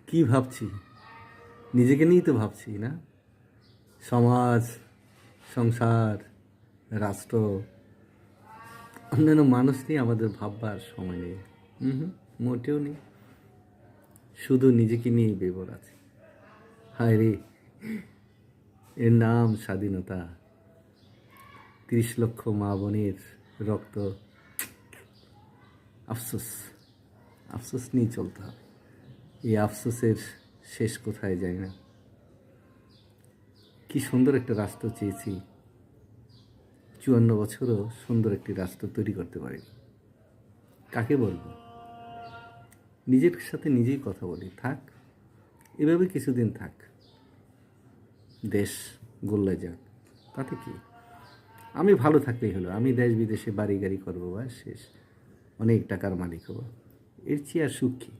কি ভাবছি? নিজেকে নিয়েই তো ভাবছি, না? সমাজ, সংসার, রাষ্ট্র, অন্যান্য মানুষ নিয়ে আমাদের ভাববার সময় নেই। মোটেও নেই। শুধু নিজেকে নিয়েই বেবর আছে। হায় রে, এর নাম স্বাধীনতা। 30 লক্ষ মা বোনের রক্ত। আফসোস, আফসোস নিয়ে চলতে হবে। এই আফসোসের শেষ কোথায় যায় না। কি সুন্দর একটা রাষ্ট্র চেয়েছি, 54 বছরও সুন্দর একটি রাষ্ট্র তৈরি করতে পারিনি। কাকে বলবো? নিজের সাথে নিজেই কথা বলি, থাক এভাবে কিছুদিন থাক, দেশ গোল্লা যাক, তাতে কি? আমি ভালো থাকলেই হলো। আমি দেশ বিদেশে বাড়ি গাড়ি করবো, বা শেষ, অনেক টাকার মালিক হবো। এর চেয়ে আর সুখ কি?